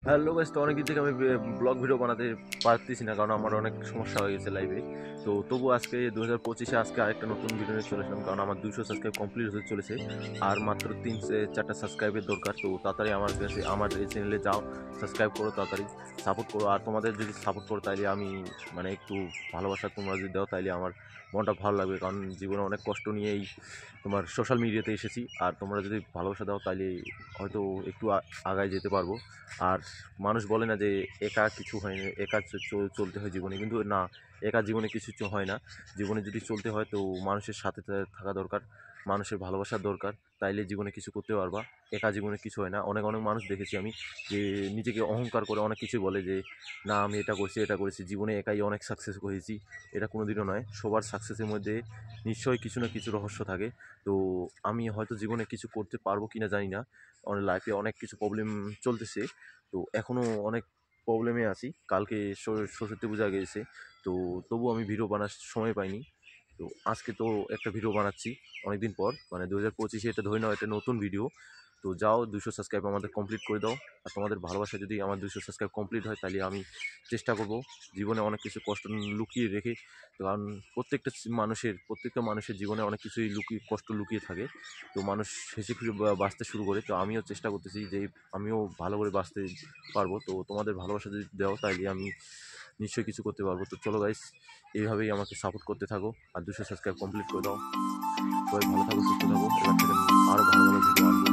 Hello guys, তো অনেকদিন থেকে আমি ব্লগ ভিডিও বানাতে পারতেছি না, কারণ আমার অনেক সমস্যা হয়ে গেছে লাইভে। তো তবু আজকে 2025-এ আজকে আরেকটা নতুন ভিডিও নিয়ে চলে আসলাম, কারণ আমার 200 সাবস্ক্রাইব কমপ্লিট হতে চলেছে। আর মাত্র 3-4টা সাবস্ক্রাইবের দরকার। তো তাড়াতাড়ি আমার কাছে আমার এই চ্যানেলে যাও, সাবস্ক্রাইব করো, তাড়াতাড়ি সাপোর্ট করো। আর তোমাদের যদি সাপোর্ট করো তাইলে আমি মানে একটু ভালোবাসা তোমরা যদি দাও তাইলে আমার মনটা ভালো লাগবে, কারণ জীবনে অনেক কষ্ট নিয়েই তোমার সোশ্যাল মিডিয়াতে এসেছি। আর তোমরা যদি ভালোবাসা দাও তাইলে হয়তো একটু আগায় যেতে পারবো। আর মানুষ বলে না যে একা কিছু হয় না, একা চলতে হয় জীবনে, কিন্তু না, একা জীবনে কিছু হয় না। জীবনে যদি চলতে হয় তো মানুষের সাথে থাকা দরকার, মানুষের ভালোবাসার দরকার, তাইলে জীবনে কিছু করতে পারবা। একা জীবনে কিছু হয় না। অনেক অনেক মানুষ দেখেছি আমি যে নিজেকে অহংকার করে অনেক কিছু বলে যে না আমি এটা করছি এটা করেছি, জীবনে একাই অনেক সাকসেস হয়েছি। এটা কোনো দিনও নয়। সবার সাকসেসের মধ্যে নিশ্চয়ই কিছু না কিছু রহস্য থাকে। তো আমি হয়তো জীবনে কিছু করতে পারবো কিনা জানি না, অনেক লাইফে অনেক কিছু প্রবলেম চলতেছে। তো এখনও অনেক প্রবলেমে আছি। কালকে সরস্বতী পূজা গেছে, তো তবু আমি ভিডিও বানার সময় পাইনি। তো আজকে তো একটা ভিডিও বানাচ্ছি অনেকদিন পর, মানে 2025-এ, এটা ধরে নাও এটা নতুন ভিডিও। তো যাও 200 সাবস্ক্রাইব আমাদের কমপ্লিট করে দাও। আর তোমাদের ভালোবাসা যদি আমার 200 সাবস্ক্রাইব কমপ্লিট হয় তাহলে আমি চেষ্টা করব জীবনে অনেক কিছু কষ্ট লুকিয়ে রেখে। তো কারণ প্রত্যেকটা মানুষের জীবনে অনেক কিছুই কষ্ট লুকিয়ে থাকে। তো মানুষ হেসে খুশি বাঁচতে শুরু করে। তো আমিও চেষ্টা করতেছি যে আমিও ভালো করে বাঁচতে পারবো। তো তোমাদের ভালোবাসা যদি দাও তাইলে আমি নিশ্চয়ই কিছু করতে পারবো। তো চলো গাইস, এইভাবেই আমাকে সাপোর্ট করতে থাকো আর 200 সাবস্ক্রাইব কমপ্লিট করে দাও। সবাই ভালো থাকো, সুস্থ থাকো। এবার থেকে আরও ভালো ভালো ভিডিও আনবো।